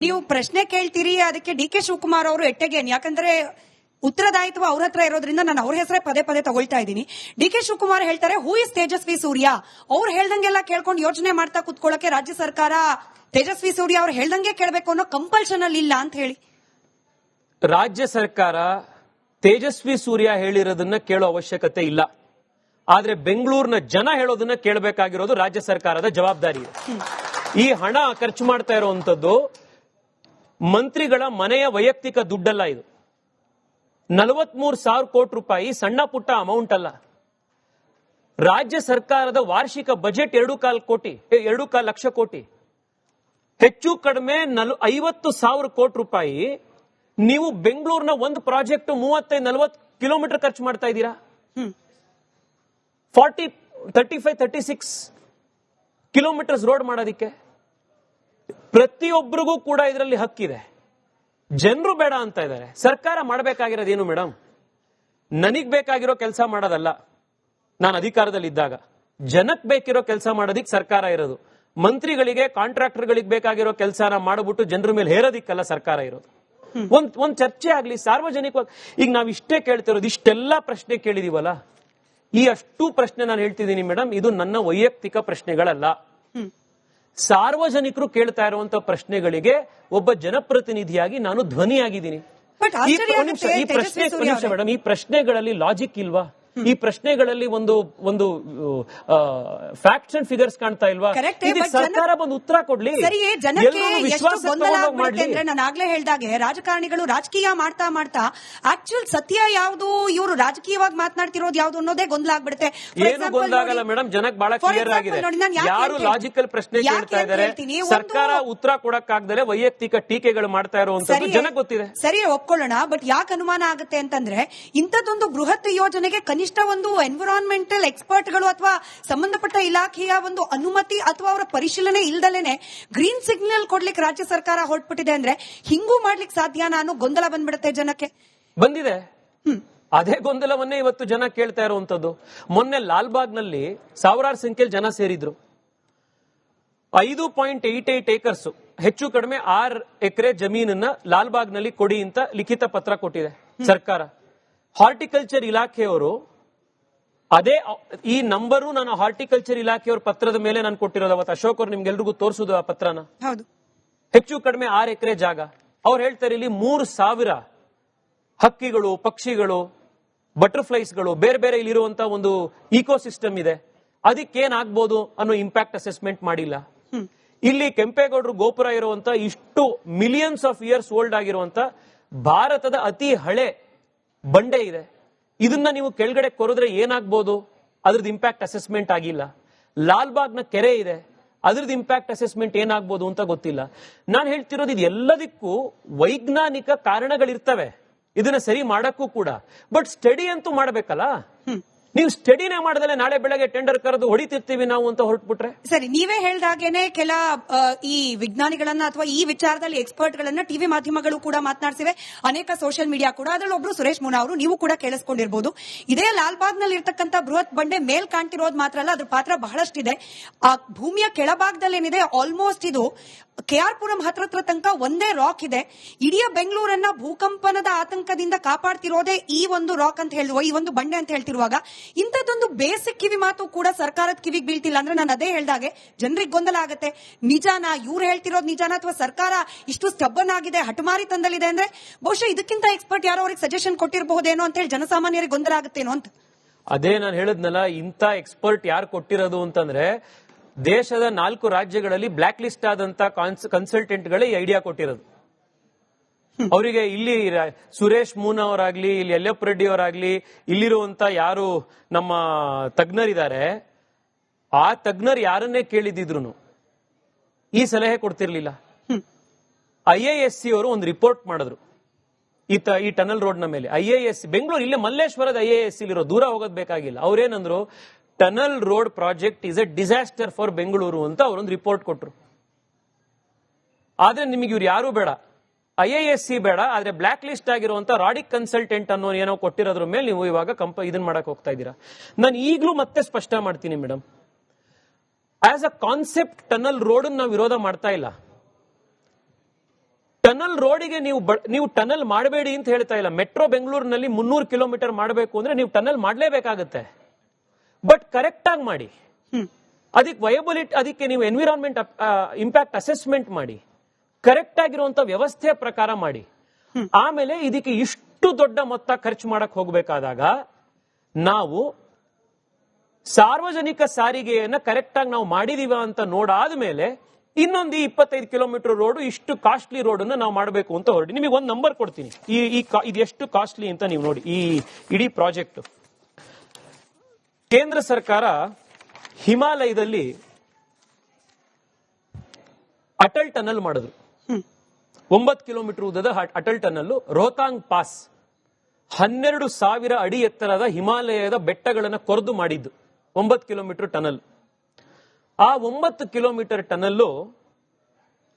ನೀವು ಪ್ರಶ್ನೆ ಕೇಳ್ತೀರಿ, ಅದಕ್ಕೆ ಡಿ.ಕೆ. ಶಿವಕುಮಾರ್ ಅವರು ಎಟ್ಟೆಗೇನ್, ಯಾಕಂದ್ರೆ ಉತ್ತರದಾಯಿತ್ವ ಅವ್ರ ಹತ್ರ ಇರೋದ್ರಿಂದ ನಾನು ಅವ್ರ ಹೆಸರೇ ಪದೇ ಪದೇ ತಗೊಳ್ತಾ ಇದ್ದೀನಿ. ಡಿ.ಕೆ. ಶಿವಕುಮಾರ್ ಹೇಳ್ತಾರೆ, ಹೂ ಇಸ್ ತೇಜಸ್ವಿ ಸೂರ್ಯ? ಅವ್ರು ಹೇಳ್ದಂಗೆಲ್ಲ ಕೇಳ್ಕೊಂಡು ಯೋಚನೆ ಮಾಡ್ತಾ ಕುತ್ಕೊಳ್ಳಕ್ಕೆ ರಾಜ್ಯ ಸರ್ಕಾರ ತೇಜಸ್ವಿ ಸೂರ್ಯ ಅವ್ರು ಹೇಳ್ದಂಗೆ ಕೇಳಬೇಕು ಅನ್ನೋ ಕಂಪಲ್ಷನ್ ಅಲ್ಲಿ ಇಲ್ಲ ಅಂತ ಹೇಳಿ. ರಾಜ್ಯ ಸರ್ಕಾರ ತೇಜಸ್ವಿ ಸೂರ್ಯ ಹೇಳಿರೋದನ್ನ ಕೇಳೋ ಅವಶ್ಯಕತೆ ಇಲ್ಲ. ಆದ್ರೆ ಬೆಂಗಳೂರಿನ ಜನ ಹೇಳೋದನ್ನ ಕೇಳಬೇಕಾಗಿರೋದು ರಾಜ್ಯ ಸರ್ಕಾರದ ಜವಾಬ್ದಾರಿ. ಈ ಹಣ ಖರ್ಚು ಮಾಡ್ತಾ ಇರುವಂತದ್ದು ಮಂತ್ರಿಗಳ ಮನೆಯ ವೈಯಕ್ತಿಕ ದುಡ್ಡಲ್ಲ. ಇದು 43,000 ಕೋಟಿ ರೂಪಾಯಿ ಸಣ್ಣ ಪುಟ್ಟ ಅಮೌಂಟ್ ಅಲ್ಲ. ರಾಜ್ಯ ಸರ್ಕಾರದ ವಾರ್ಷಿಕ ಬಜೆಟ್ 2.25 ಲಕ್ಷ ಕೋಟಿ. ಹೆಚ್ಚು ಕಡಿಮೆ 50,000 ಕೋಟಿ ರೂಪಾಯಿ ನೀವು ಬೆಂಗಳೂರಿನ ಒಂದು ಪ್ರಾಜೆಕ್ಟ್ 35-40 ಕಿಲೋಮೀಟರ್ ಖರ್ಚು ಮಾಡ್ತಾ ಇದ್ದೀರಾ. 35-36 ಕಿಲೋಮೀಟರ್ಸ್ ರೋಡ್ ಮಾಡೋದಿಕ್ಕೆ ಪ್ರತಿಯೊಬ್ಬರಿಗೂ ಕೂಡ ಇದರಲ್ಲಿ ಹಕ್ಕಿದೆ. ಜನರು ಬೇಡ ಅಂತ ಇದ್ದಾರೆ. ಸರ್ಕಾರ ಮಾಡಬೇಕಾಗಿರೋದೇನು ಮೇಡಮ್? ನನಗ್ ಬೇಕಾಗಿರೋ ಕೆಲಸ ಮಾಡೋದಲ್ಲ. ನಾನು ಅಧಿಕಾರದಲ್ಲಿದ್ದಾಗ ಜನಕ್ ಬೇಕಿರೋ ಕೆಲಸ ಮಾಡೋದಿಕ್ ಸರ್ಕಾರ ಇರೋದು. ಮಂತ್ರಿಗಳಿಗೆ, ಕಾಂಟ್ರಾಕ್ಟರ್ಗಳಿಗೆ ಬೇಕಾಗಿರೋ ಕೆಲಸನ ಮಾಡ್ಬಿಟ್ಟು ಜನರ ಮೇಲೆ ಹೇರೋದಿಕ್ಕಲ್ಲ ಸರ್ಕಾರ ಇರೋದು. ಒಂದ್ ಚರ್ಚೆ ಆಗ್ಲಿ ಸಾರ್ವಜನಿಕವಾಗಿ. ಈಗ ನಾವ್ ಇಷ್ಟೇ ಕೇಳ್ತಿರೋದು, ಇಷ್ಟೆಲ್ಲ ಪ್ರಶ್ನೆ ಕೇಳಿದೀವಲ್ಲ, ಈ ಅಷ್ಟು ಪ್ರಶ್ನೆ ನಾನು ಹೇಳ್ತಿದ್ದೀನಿ ಮೇಡಮ್, ಇದು ನನ್ನ ವೈಯಕ್ತಿಕ ಪ್ರಶ್ನೆಗಳಲ್ಲ. ಸಾರ್ವಜನಿಕರು ಕೇಳ್ತಾ ಇರುವಂತ ಪ್ರಶ್ನೆಗಳಿಗೆ ಒಬ್ಬ ಜನಪ್ರತಿನಿಧಿಯಾಗಿ ನಾನು ಧ್ವನಿಯಾಗಿದ್ದೀನಿ. ಈ ಪ್ರಶ್ನೆಗಳಲ್ಲಿ ಲಾಜಿಕ್ ಇಲ್ವಾ? ಈ ಪ್ರಶ್ನೆಗಳಲ್ಲಿ ಒಂದು ಫ್ಯಾಕ್ಟ್ಸ್ ಅಂಡ್ ಫಿಗರ್ಸ್ ಕಾಣ್ತಾ ಇಲ್ವಾ? ಸರ್ಕಾರ ಬಂದು ಉತ್ತರ ಕೊಡ್ಲಿ. ನಾನು ಆಗ್ಲೇ ಹೇಳ್ದಾಗೆ ರಾಜಕಾರಣಿಗಳು ರಾಜಕೀಯ ಮಾಡ್ತಾ ಮಾಡ್ತಾ ಆಕ್ಚುಲ್ ಸತ್ಯ ಯಾವುದು, ಇವರು ರಾಜಕೀಯವಾಗಿ ಮಾತನಾಡ್ತಿರೋದು ಯಾವ್ದು ಅನ್ನೋದೇ ಗೊಂದಲ ಆಗ್ಬಿಡುತ್ತೆ. ಏನು ಗೊಂದಲ ಆಗಲ್ಲ ಮೇಡಮ್, ಜನಕ್ಕೆ ಬಹಳ ಕ್ಲಿಯರ್ ಆಗಿದೆ. ಯಾರು ಲಾಜಿಕಲ್ ಪ್ರಶ್ನೆ ಕೇಳ್ತಾ ಇದ್ದಾರೆ, ಸರ್ಕಾರ ಉತ್ತರ ಕೊಡಕ್ಕಾಗ್ದರೆ ವೈಯಕ್ತಿಕ ಟೀಕೆಗಳು ಮಾಡ್ತಾ ಇರುವಂತದ್ದು ಜನಕ್ಕೆ ಗೊತ್ತಿದೆ. ಸರಿ, ಒಪ್ಕೊಳ್ಳೋಣ. ಬಟ್ ಯಾಕೆ ಅನುಮಾನ ಆಗುತ್ತೆ ಅಂತಂದ್ರೆ, ಇಂಥದ್ದೊಂದು ಬೃಹತ್ ಯೋಜನೆಗೆ ಕನಿಷ್ಠ ಒಂದು ಎನ್ವಿರಾನ್ಮೆಂಟಲ್ ಎಕ್ಸ್ಪರ್ಟ್ಗಳು ಅಥವಾ ಸಂಬಂಧಪಟ್ಟ ಇಲಾಖೆಯ ಒಂದು ಅನುಮತಿ ಅಥವಾ ಅವರ ಪರಿಶೀಲನೆ ಇಲ್ದಲೇನೆ ಗ್ರೀನ್ ಸಿಗ್ನಲ್ ಕೊಡ್ಲಿಕ್ಕೆ ರಾಜ್ಯ ಸರ್ಕಾರ ಹೊರಟ್ಬಿಟ್ಟಿದೆ ಅಂದ್ರೆ ಹಿಂಗೂ ಮಾಡ್ಲಿಕ್ಕೆ ಸಾಧ್ಯ? ನಾನು ಗೊಂದಲ ಬಂದ್ಬಿಡುತ್ತೆ ಜನಕ್ಕೆ. ಬಂದಿದೆ. ಅದೇ ಗೊಂದಲವನ್ನೇ ಇವತ್ತು ಜನ ಕೇಳ್ತಾ ಇರುವಂತದ್ದು. ಮೊನ್ನೆ ಲಾಲ್ಬಾಗ್ನಲ್ಲಿ ಸಾವಿರಾರು ಸಂಖ್ಯೆಯಲ್ಲಿ ಜನ ಸೇರಿದ್ರು. 5.88 ಏಕರ್ಸ್, ಹೆಚ್ಚು ಕಡಿಮೆ 6 ಎಕರೆ ಜಮೀನನ್ನ ಲಾಲ್ಬಾಗ್ನಲ್ಲಿ ಕೊಡಿ ಅಂತ ಲಿಖಿತ ಪತ್ರ ಕೊಟ್ಟಿದೆ ಸರ್ಕಾರ. ಹಾರ್ಟಿಕಲ್ಚರ್ ಇಲಾಖೆಯವರು ಅದೇ ಈ ನಂಬರು ನಾನು ಹಾರ್ಟಿಕಲ್ಚರ್ ಇಲಾಖೆಯವರ ಪತ್ರದ ಮೇಲೆ ನಾನು ಕೊಟ್ಟಿರೋದು. ಅವತ್ತು ಅಶೋಕ್ ಅವರು ನಿಮ್ಗೆಲ್ರಿಗೂ ತೋರಿಸುದು ಆ ಪತ್ರನ. ಹೆಚ್ಚು ಕಡಿಮೆ 6 ಎಕರೆ ಜಾಗ. ಅವ್ರು ಹೇಳ್ತಾರೆ ಇಲ್ಲಿ 3,000 ಹಕ್ಕಿಗಳು, ಪಕ್ಷಿಗಳು, ಬಟರ್ಫ್ಲೈಸ್ಗಳು, ಬೇರೆ ಬೇರೆ ಇಲ್ಲಿರುವಂತಹ ಒಂದು ಇಕೋಸಿಸ್ಟಮ್ ಇದೆ. ಅದಕ್ಕೇನಾಗ್ಬೋದು ಅನ್ನೋ ಇಂಪ್ಯಾಕ್ಟ್ ಅಸೆಸ್ಮೆಂಟ್ ಮಾಡಿಲ್ಲ. ಇಲ್ಲಿ ಕೆಂಪೇಗೌಡರು ಗೋಪುರ ಇರುವಂತ, ಇಷ್ಟು ಮಿಲಿಯನ್ಸ್ ಆಫ್ ಇಯರ್ಸ್ ಓಲ್ಡ್ ಆಗಿರುವಂತ ಭಾರತದ ಅತಿ ಹಳೆ ಬಂಡೆ ಇದೆ. ಇದನ್ನ ನೀವು ಕೆಳಗಡೆ ಕೊರೆದ್ರೆ ಏನಾಗ್ಬೋದು, ಅದ್ರದ್ದು ಇಂಪ್ಯಾಕ್ಟ್ ಅಸೆಸ್ಮೆಂಟ್ ಆಗಿಲ್ಲ. ಲಾಲ್ಬಾಗ್ನ ಕೆರೆ ಇದೆ, ಅದ್ರದ್ದು ಇಂಪ್ಯಾಕ್ಟ್ ಅಸೆಸ್ಮೆಂಟ್ ಏನಾಗ್ಬೋದು ಅಂತ ಗೊತ್ತಿಲ್ಲ. ನಾನು ಹೇಳ್ತಿರೋದು, ಇದು ಎಲ್ಲದಕ್ಕೂ ವೈಜ್ಞಾನಿಕ ಕಾರಣಗಳಿರ್ತವೆ, ಇದನ್ನ ಸರಿ ಮಾಡಕ್ಕೂ ಕೂಡ. ಬಟ್ ಸ್ಟಡಿ ಅಂತೂ ಮಾಡಬೇಕಲ್ಲ. ನೀವು ಸ್ಟಡಿನೇ ಮಾಡದಲ್ಲೇ ನಾಳೆ ಬೆಳಗ್ಗೆ ಟೆಂಡರ್ ಕರೆದು ಹೊಡಿತಿರ್ತೀವಿ ನಾವು ಅಂತ ಹೊರಟ್ಬಿಟ್ರೆ ಸರಿ. ನೀವೇ ಹೇಳ್ದಾಗೇನೆ ಕೆಲ ಈ ವಿಜ್ಞಾನಿಗಳನ್ನ ಅಥವಾ ಈ ವಿಚಾರದಲ್ಲಿ ಎಕ್ಸ್ಪರ್ಟ್ ಗಳನ್ನ ಟಿವಿ ಮಾಧ್ಯಮಗಳು ಕೂಡ ಮಾತನಾಡಿಸಿವೆ, ಅನೇಕ ಸೋಷಿಯಲ್ ಮೀಡಿಯಾ ಕೂಡ. ಅದರಲ್ಲಿ ಒಬ್ರು ಸುರೇಶ್ ಮುನಾ ಅವರು, ನೀವು ಕೂಡ ಕೇಳಿಸ್ಕೊಂಡಿರ್ಬೋದು. ಇದೇ ಲಾಲ್ಬಾಗ್ ನಲ್ಲಿ ಇರ್ತಕ್ಕಂಥ ಬೃಹತ್ ಬಂಡೆ ಮೇಲ್ ಕಾಣ್ತಿರೋದು ಮಾತ್ರ ಅಲ್ಲ, ಅದ್ರ ಪಾತ್ರ ಬಹಳಷ್ಟಿದೆ. ಆ ಭೂಮಿಯ ಕೆಳಭಾಗದಲ್ಲಿ ಏನಿದೆ, ಆಲ್ಮೋಸ್ಟ್ ಇದು KR ಪುರಂ ಹತ್ರ ತನಕ ಒಂದೇ ರಾಕ್ ಇದೆ. ಇಡೀ ಬೆಂಗಳೂರನ್ನ ಭೂಕಂಪನದ ಆತಂಕದಿಂದ ಕಾಪಾಡ್ತಿರೋದೇ ಈ ಒಂದು ರಾಕ್ ಅಂತ ಹೇಳುವ, ಈ ಒಂದು ಬಂಡೆ ಅಂತ ಹೇಳ್ತಿರುವಾಗ ಇಂಥದ್ದೊಂದು ಬೇಸಿಕ್ ಕಿವಿ ಮಾತು ಕೂಡ ಸರ್ಕಾರದ ಕಿವಿಗೆ ಬೀಳ್ತಿಲ್ಲ ಅಂದ್ರೆ ನಾನು ಅದೇ ಹೇಳ್ದಾಗೆ ಜನರಿಗೆ ಗೊಂದಲ ಆಗುತ್ತೆ. ನಿಜಾನ ಇವ್ರು ಹೇಳ್ತಿರೋದು ನಿಜಾನ, ಅಥವಾ ಸರ್ಕಾರ ಇಷ್ಟು ಸ್ಟಬ್ಬನ್ ಆಗಿದೆ, ಹಠಮಾರಿ ತಂದಲ್ಲಿದೆ ಅಂದ್ರೆ ಬಹುಶಃ ಇದಕ್ಕಿಂತ ಎಕ್ಸ್ಪರ್ಟ್ ಯಾರೋ ಅವ್ರಿಗೆ ಸಜೆಷನ್ ಕೊಟ್ಟಿರಬಹುದೇನೋ ಅಂತ ಹೇಳಿ ಜನಸಾಮಾನ್ಯರಿಗೆ ಗೊಂದಲ ಆಗುತ್ತೇನೋ ಅಂತ. ಅದೇ ನಾನು ಹೇಳದ್ನಲ್ಲ, ಇಂಥ ಎಕ್ಸ್ಪರ್ಟ್ ಯಾರು ಕೊಟ್ಟಿರೋದು ಅಂತಂದ್ರೆ ದೇಶದ 4 ರಾಜ್ಯಗಳಲ್ಲಿ ಬ್ಲಾಕ್ ಲಿಸ್ಟ್ ಆದಂತ ಕನ್ಸಲ್ಟೆಂಟ್ಗಳೇ ಈ ಐಡಿಯಾ ಕೊಟ್ಟಿರೋದು. ಅವರಿಗೆ ಇಲ್ಲಿ ಸುರೇಶ್ ಮೂನ್ ಅವರಾಗ್ಲಿ, ಇಲ್ಲಿ ಯಲ್ಲಪ್ಪ ರೆಡ್ಡಿ ಅವರಾಗ್ಲಿ, ಇಲ್ಲಿರುವಂತ ಯಾರು ನಮ್ಮ ತಜ್ಞರಿದ್ದಾರೆ, ಆ ತಜ್ಞರು ಯಾರನ್ನೇ ಕೇಳಿದ್ರು ಈ ಸಲಹೆ ಕೊಡ್ತಿರ್ಲಿಲ್ಲ. IISc ಅವರು ಒಂದು ರಿಪೋರ್ಟ್ ಮಾಡಿದ್ರು ಈ ಟನಲ್ ರೋಡ್ ನ ಮೇಲೆ. IISc ಬೆಂಗಳೂರು, ಇಲ್ಲೇ ಮಲ್ಲೇಶ್ವರದ IISc ಇರೋ, ದೂರ ಹೋಗೋದ್ ಬೇಕಾಗಿಲ್ಲ. ಅವ್ರೇನಂದ್ರು, tunnel road project is a disaster for Bengaluru ಅಂತ ಅವರೊಂದು ರಿಪೋರ್ಟ್ ಕೊಟ್ರು. ಆದ್ರೆ ನಿಮಗೆ ಇವ್ರು ಯಾರು ಬೇಡ, IISc ಬೇಡ, ಆದ್ರೆ ಬ್ಲಾಕ್ ಲಿಸ್ಟ್ ಆಗಿರುವಂತ ರಾಡಿಕ್ ಕನ್ಸಲ್ಟೆಂಟ್ ಅನ್ನೋ ಏನೋ ಕೊಟ್ಟಿರೋದ್ರ ಮೇಲೆ ನೀವು ಇವಾಗ ಇದನ್ನ ಮಾಡಕ್ ಹೋಗ್ತಾ ಇದ್ದೀರಾ. ನಾನು ಈಗಲೂ ಮತ್ತೆ ಸ್ಪಷ್ಟ ಮಾಡ್ತೀನಿ madam, as a concept tunnel road ನಾವು ವಿರೋಧ ಮಾಡ್ತಾ ಇಲ್ಲ. ಟನಲ್ ರೋಡಿಗೆ ನೀವು ಟನಲ್ ಮಾಡಬೇಡಿ ಅಂತ ಹೇಳ್ತಾ ಇಲ್ಲ. ಮೆಟ್ರೋ ಬೆಂಗಳೂರಿನಲ್ಲಿ 300 ಕಿಲೋಮೀಟರ್ ಮಾಡಬೇಕು ಅಂದ್ರೆ ನೀವು ಟನಲ್ ಮಾಡಲೇಬೇಕಾಗತ್ತೆ. ಬಟ್ ಕರೆಕ್ಟ್ ಆಗಿ ಮಾಡಿ. ಅದಕ್ಕೆ ವಯಬಲಿಟಿ, ಅದಕ್ಕೆ ನೀವು ಎನ್ವಿರಾನ್ಮೆಂಟ್ ಇಂಪ್ಯಾಕ್ಟ್ ಅಸೆಸ್ಮೆಂಟ್ ಮಾಡಿ, ಕರೆಕ್ಟ್ ಆಗಿರುವಂತ ವ್ಯವಸ್ಥೆಯ ಪ್ರಕಾರ ಮಾಡಿ. ಆಮೇಲೆ ಇದಕ್ಕೆ ಇಷ್ಟು ದೊಡ್ಡ ಮೊತ್ತ ಖರ್ಚು ಮಾಡಕ್ ಹೋಗ್ಬೇಕಾದಾಗ ನಾವು ಸಾರ್ವಜನಿಕ ಸಾರಿಗೆಯನ್ನ ಕರೆಕ್ಟ್ ಆಗಿ ನಾವು ಮಾಡಿದೀವ ಅಂತ ನೋಡಾದ್ಮೇಲೆ ಇನ್ನೊಂದು 25 ಕಿಲೋಮೀಟರ್ ರೋಡ್, ಇಷ್ಟು ಕಾಸ್ಟ್ಲಿ ರೋಡ್ ಅನ್ನ ನಾವು ಮಾಡಬೇಕು ಅಂತ ಹೊರಡಿ. ನಿಮಗೆ ಒಂದು ನಂಬರ್ ಕೊಡ್ತೀನಿ, ಇದು ಎಷ್ಟು ಕಾಸ್ಟ್ಲಿ ಅಂತ ನೀವು ನೋಡಿ. ಈ ಇಡೀ ಪ್ರಾಜೆಕ್ಟ್ ಕೇಂದ್ರ ಸರ್ಕಾರ ಹಿಮಾಲಯದಲ್ಲಿ ಅಟಲ್ ಟನಲ್ ಮಾಡಿದ್ರು. 9 ಕಿಲೋಮೀಟರ್ ಉದ್ದದ ಅಟಲ್ ಟನಲ್. ರೋಹತಾಂಗ್ ಪಾಸ್ 12,000 ಅಡಿ ಎತ್ತರದ ಹಿಮಾಲಯದ ಬೆಟ್ಟಗಳನ್ನು ಕೊರೆದು ಮಾಡಿದ್ದು 9 ಕಿಲೋಮೀಟರ್ ಟನಲ್. ಆ 9 ಕಿಲೋಮೀಟರ್ ಟನಲ್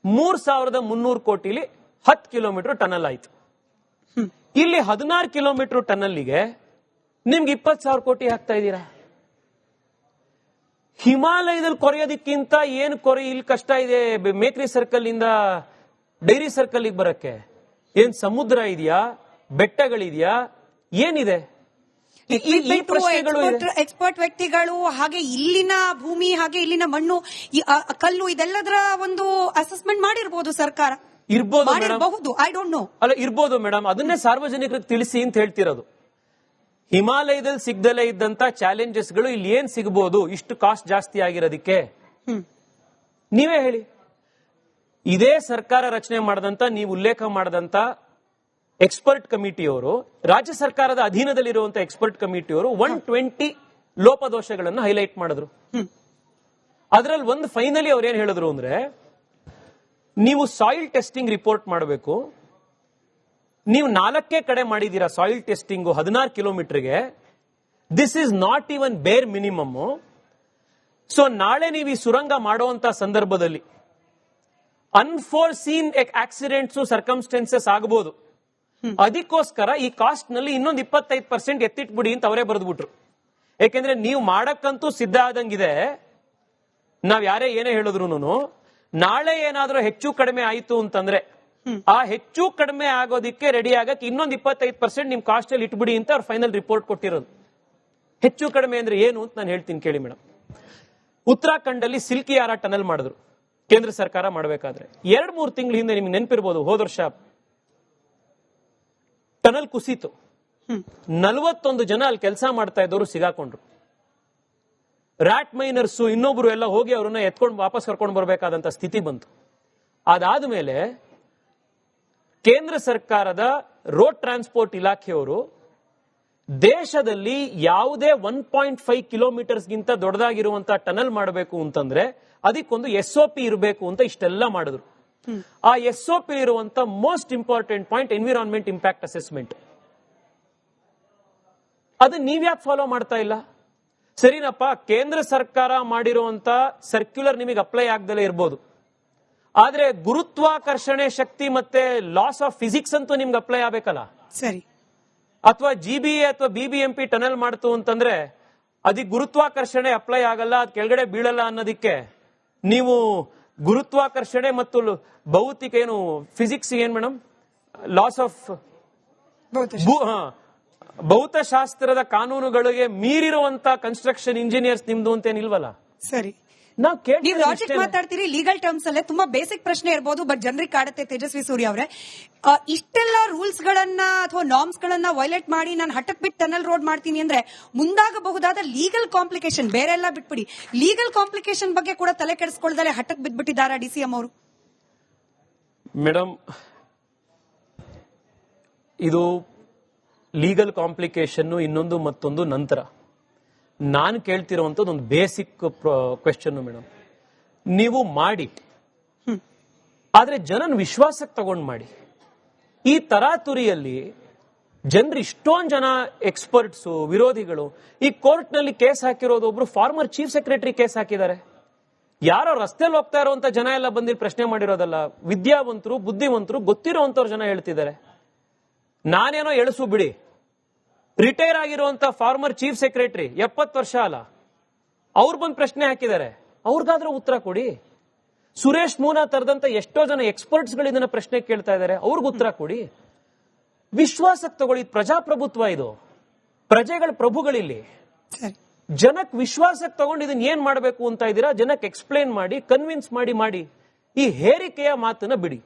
3,300 ಕೋಟಿಲಿ 10 ಕಿಲೋಮೀಟರ್ ಟನಲ್ ಆಯ್ತು. ಇಲ್ಲಿ 16 ಕಿಲೋಮೀಟರ್ ಟನಲ್ಗೆ ನಿಮ್ಗೆ 20,000 ಕೋಟಿ ಹಾಕ್ತಾ ಇದ್ದೀರಾ. ಹಿಮಾಲಯದಲ್ಲಿ ಕೊರೆಯೋದಕ್ಕಿಂತ ಏನು ಇಲ್ಲಿ ಕಷ್ಟ ಇದೆ ಮೇಕ್ರಿ ಸರ್ಕಲ್ ಇಂದ ಡೈರಿ ಸರ್ಕಲ್ ಬರಕ್ಕೆ? ಏನ್ ಸಮುದ್ರ ಇದೆಯಾ, ಬೆಟ್ಟಗಳಿದೆಯಾ, ಏನಿದೆ? ಈ ಪ್ರಶ್ನೆಗಳು ಎಕ್ಸ್ಪರ್ಟ್ ವ್ಯಕ್ತಿಗಳು ಹಾಗೆ ಇಲ್ಲಿನ ಭೂಮಿ, ಹಾಗೆ ಇಲ್ಲಿನ ಮಣ್ಣು, ಕಲ್ಲು, ಇದೆಲ್ಲದರ ಒಂದು ಅಸೆಸ್ಮೆಂಟ್ ಮಾಡಿರ್ಬೋದು ಸರ್ಕಾರ. ಇರ್ಬೋದು, ಐ ಡೋಂಟ್ ನೋ. ಅಲ್ಲ, ಇರ್ಬೋದು ಮೇಡಮ್. ಅದನ್ನೇ ಸಾರ್ವಜನಿಕರಿಗೆ ತಿಳಿಸಿ ಅಂತ ಹೇಳ್ತಿರೋದು. ಹಿಮಾಲಯದಲ್ಲಿ ಸಿಗದಲೇ ಇದ್ದಂತ ಚಾಲೆಂಜಸ್ ಗಳು ಇಲ್ಲಿ ಏನ್ ಸಿಗಬಹುದು ಇಷ್ಟು ಕಾಸ್ಟ್ ಜಾಸ್ತಿ ಆಗಿರೋದಕ್ಕೆ? ನೀವೇ ಹೇಳಿ. ಇದೇ ಸರ್ಕಾರ ರಚನೆ ಮಾಡದಂತ, ನೀವು ಉಲ್ಲೇಖ ಮಾಡದಂತ ಎಕ್ಸ್ಪರ್ಟ್ ಕಮಿಟಿಯವರು, ರಾಜ್ಯ ಸರ್ಕಾರದ ಅಧೀನದಲ್ಲಿರುವಂತ ಎಕ್ಸ್ಪರ್ಟ್ ಕಮಿಟಿಯವರು 120 ಲೋಪದೋಷಗಳನ್ನು ಹೈಲೈಟ್ ಮಾಡಿದ್ರು. ಅದರಲ್ಲಿ ಒಂದು ಫೈನಲಿ ಅವ್ರು ಏನ್ ಹೇಳಿದ್ರು ಅಂದ್ರೆ, ನೀವು ಸಾಯಿಲ್ ಟೆಸ್ಟಿಂಗ್ ರಿಪೋರ್ಟ್ ಮಾಡಬೇಕು. ನೀವು 4 ಕಡೆ ಮಾಡಿದೀರಾ ಸಾಯಿಲ್ ಟೆಸ್ಟಿಂಗ್ 16 ಕಿಲೋಮೀಟರ್ಗೆ. ದಿಸ್ ಇಸ್ ನಾಟ್ ಈವನ್ ಬೇರ್ ಮಿನಿಮಮ್. ಸೊ ನಾಳೆ ನೀವು ಈ ಸುರಂಗ ಮಾಡುವಂತ ಸಂದರ್ಭದಲ್ಲಿ ಅನ್ಫೋರ್ಸೀನ್ ಆಕ್ಸಿಡೆಂಟ್ಸ್, ಸರ್ಕಮ್ಸ್ಟೆನ್ಸಸ್ ಆಗಬಹುದು. ಅದಕ್ಕೋಸ್ಕರ ಈ ಕಾಸ್ಟ್ ನಲ್ಲಿ ಇನ್ನೊಂದು 25% ಎತ್ತಿಟ್ಬಿಡಿ ಅಂತ ಅವರೇ ಬರೆದ್ಬಿಟ್ರು. ಯಾಕೆಂದ್ರೆ ನೀವು ಮಾಡಕ್ಕಂತೂ ಸಿದ್ಧ ಆದಂಗಿದೆ. ನಾವ್ ಯಾರೇ ಏನೇ ಹೇಳಿದ್ರು ನಾಳೆ ಏನಾದ್ರೂ ಹೆಚ್ಚು ಕಡಿಮೆ ಆಯ್ತು ಅಂತಂದ್ರೆ ಆ ಹೆಚ್ಚು ಕಡಿಮೆ ಆಗೋದಿಕ್ಕೆ ರೆಡಿ ಆಗಕ್ಕೆ ಇನ್ನೊಂದು 25% ನಿಮ್ ಕಾಸ್ಟ್ ಅಲ್ಲಿ ಇಟ್ಬಿಡಿ ಅಂತ ಅವ್ರು ಫೈನಲ್ ರಿಪೋರ್ಟ್ ಕೊಟ್ಟಿರೋದು. ಹೆಚ್ಚು ಕಡಿಮೆ ಅಂದ್ರೆ ಏನು ಅಂತ ನಾನು ಹೇಳ್ತೀನಿ ಕೇಳಿ ಮೇಡಮ್. ಉತ್ತರಾಖಂಡ್ ಅಲ್ಲಿ ಸಿಲ್ಕಿಯಾರ ಟನಲ್ ಮಾಡಿದ್ರು ಕೇಂದ್ರ ಸರ್ಕಾರ ಮಾಡಬೇಕಾದ್ರೆ. 2-3 ತಿಂಗಳ ಹಿಂದೆ ನಿಮ್ಗೆ ನೆನಪಿರ್ಬೋದು, ಹೋದ ವರ್ಷ ಟನಲ್ ಕುಸಿತು. 41 ಜನ ಅಲ್ಲಿ ಕೆಲಸ ಮಾಡ್ತಾ ಇದ್ದವರು ಸಿಗಾಕೊಂಡ್ರು. ರ್ಯಾಟ್ ಮೈನರ್ಸ್ ಇನ್ನೊಬ್ರು ಎಲ್ಲ ಹೋಗಿ ಅವ್ರನ್ನ ಎತ್ಕೊಂಡು ವಾಪಸ್ ಕರ್ಕೊಂಡು ಬರಬೇಕಾದಂತ ಸ್ಥಿತಿ ಬಂತು. ಅದಾದ್ಮೇಲೆ ಕೇಂದ್ರ ಸರ್ಕಾರದ ರೋಡ್ ಟ್ರಾನ್ಸ್ಪೋರ್ಟ್ ಇಲಾಖೆಯವರು ದೇಶದಲ್ಲಿ ಯಾವುದೇ 1.5 ಕಿಲೋಮೀಟರ್ಸ್ ಗಿಂತ ದೊಡ್ಡದಾಗಿರುವಂತಹ ಟನಲ್ ಮಾಡಬೇಕು ಅಂತಂದ್ರೆ ಅದಕ್ಕೊಂದು SOP ಇರಬೇಕು ಅಂತ ಇಷ್ಟೆಲ್ಲ ಮಾಡಿದ್ರು. ಆ SOP ಇರುವಂತ most important point environment impact assessment. ಅದು ನೀವ್ಯಾಕೆ ಫಾಲೋ ಮಾಡ್ತಾ ಇಲ್ಲ? ಸರಿನಪ್ಪ, ಕೇಂದ್ರ ಸರ್ಕಾರ ಮಾಡಿರುವಂತ ಸರ್ಕ್ಯುಲರ್ ನಿಮಗೆ ಅಪ್ಲೈ ಆಗದಲ್ಲೇ ಇರ್ಬೋದು, ಆದ್ರೆ ಗುರುತ್ವಾಕರ್ಷಣೆ ಶಕ್ತಿ ಮತ್ತೆ ಲಾಸ್ ಆಫ್ ಫಿಸಿಕ್ಸ್ ಅಂತೂ ನಿಮ್ಗೆ ಅಪ್ಲೈ ಆಗ್ಬೇಕಲ್ಲ. ಸರಿ. ಅಥವಾ GBA ಅಥವಾ BBMP ಟನಲ್ ಮಾಡ್ತು ಅಂತಂದ್ರೆ ಅದಕ್ಕೆ ಗುರುತ್ವಾಕರ್ಷಣೆ ಅಪ್ಲೈ ಆಗಲ್ಲ, ಅದ್ ಕೆಳಗಡೆ ಬೀಳಲ್ಲ ಅನ್ನೋದಿಕ್ಕೆ ನೀವು ಗುರುತ್ವಾಕರ್ಷಣೆ ಮತ್ತು ಭೌತಿಕ ಏನು ಫಿಸಿಕ್ಸ್ ಏನ್ ಮೇಡಮ್, ಲಾಸ್ ಆಫ್ ಭೌತಶಾಸ್ತ್ರದ ಕಾನೂನುಗಳಿಗೆ ಮೀರಿರುವಂತ ಕನ್ಸ್ಟ್ರಕ್ಷನ್ ಇಂಜಿನಿಯರ್ಸ್ ನಿಮ್ದು ಅಂತೇನಿಲ್ವಲ್ಲ. ಸರಿ, ನೀವು ಲಾಜಿಕ್ ಮಾತಾಡ್ತೀರಿ, ಲೀಗಲ್ ಟರ್ಮ್ಸ್ ಅಲ್ಲೇ ತುಂಬಾ ಬೇಸಿಕ್ ಪ್ರಶ್ನೆ ಇರಬಹುದು, ಬಟ್ ಜನರಿಗೆ ಕಾಡುತ್ತೆ. ತೇಜಸ್ವಿ ಸೂರ್ಯ ಅವರೇ, ಇಷ್ಟೆಲ್ಲ ರೂಲ್ಸ್ ಗಳನ್ನ ಅಥವಾ ನಾರ್ಮ್ಸ್ ಗಳನ್ನ ವೈಲೇಟ್ ಮಾಡಿ ನಾನು ಹಠಕ್ ಬಿಟ್ಟು ಟನಲ್ ರೋಡ್ ಮಾಡ್ತೀನಿ ಅಂದ್ರೆ ಮುಂದಾಗಬಹುದಾದ ಲೀಗಲ್ ಕಾಂಪ್ಲಿಕೇಶನ್, ಬೇರೆ ಎಲ್ಲ ಬಿಟ್ಬಿಡಿ, ಲೀಗಲ್ ಕಾಂಪ್ಲಿಕೇಶನ್ ಬಗ್ಗೆ ಕೂಡ ತಲೆ ಕೆಡಿಸ್ಕೊಳ್ದಲೆ ಹಠಕ್ ಬಿಟ್ಬಿಟ್ಟಿದ್ದಾರಾ DCM ಅವರು? ಮೇಡಮ್, ಇದು ಲೀಗಲ್ ಕಾಂಪ್ಲಿಕೇಶನ್ ಇನ್ನೊಂದು ಮತ್ತೊಂದು ನಂತರ. ನಾನು ಕೇಳ್ತಿರುವಂತದ್ದು ಒಂದು ಬೇಸಿಕ್ ಕ್ವೆಶ್ಚನ್ ಮೇಡಮ್. ನೀವು ಮಾಡಿ, ಆದ್ರೆ ಜನನ ವಿಶ್ವಾಸಕ್ಕೆ ತಗೊಂಡು ಮಾಡಿ. ಈ ತರಾತುರಿಯಲ್ಲಿ ಜನರು ಇಷ್ಟೊಂದು ಜನ ಎಕ್ಸ್ಪರ್ಟ್ಸ್, ವಿರೋಧಿಗಳು, ಈ ಕೋರ್ಟ್ ನಲ್ಲಿ ಕೇಸ್ ಹಾಕಿರೋದು ಒಬ್ರು ಫಾರ್ಮರ್ ಚೀಫ್ ಸೆಕ್ರೆಟರಿ ಕೇಸ್ ಹಾಕಿದ್ದಾರೆ. ಯಾರೋ ರಸ್ತೆಯಲ್ಲಿ ಹೋಗ್ತಾ ಇರುವಂತ ಜನ ಎಲ್ಲ ಬಂದು ಪ್ರಶ್ನೆ ಮಾಡಿರೋದಲ್ಲ, ವಿದ್ಯಾವಂತರು, ಬುದ್ಧಿವಂತರು, ಗೊತ್ತಿರುವಂತವ್ರು ಜನ ಹೇಳ್ತಿದ್ದಾರೆ. ನಾನೇನೋ ಎಳಸು ಬಿಡಿ, ರಿಟೈರ್ ಆಗಿರುವಂತ ಫಾರ್ಮರ್ ಚೀಫ್ ಸೆಕ್ರೆಟರಿ 70 ವರ್ಷ ಅಲ್ಲ, ಅವ್ರು ಬಂದು ಪ್ರಶ್ನೆ ಹಾಕಿದ್ದಾರೆ, ಅವ್ರಿಗಾದ್ರೂ ಉತ್ತರ ಕೊಡಿ. ಸುರೇಶ್ ಮೂನಾ ತರದಂತ ಎಷ್ಟೋ ಜನ ಎಕ್ಸ್ಪರ್ಟ್ಸ್ ಗಳು ಇದನ್ನ ಪ್ರಶ್ನೆ ಕೇಳ್ತಾ ಇದ್ದಾರೆ, ಅವ್ರಿಗೆ ಉತ್ತರ ಕೊಡಿ. ವಿಶ್ವಾಸಕ್ಕೆ ತಗೊಳ್ಳಿ. ಪ್ರಜಾಪ್ರಭುತ್ವ ಇದು, ಪ್ರಜೆಗಳ ಪ್ರಭುಗಳಿಲ್ಲಿ. ಜನಕ್ ವಿಶ್ವಾಸಕ್ಕೆ ತಗೊಂಡು ಇದನ್ನ ಏನ್ ಮಾಡಬೇಕು ಅಂತ ಇದ್ದೀರಾ, ಜನಕ್ಕೆ ಎಕ್ಸ್ಪ್ಲೇನ್ ಮಾಡಿ, ಕನ್ವಿನ್ಸ್ ಮಾಡಿ. ಈ ಹೇರಿಕೆಯ ಮಾತನ್ನ ಬಿಡಿ.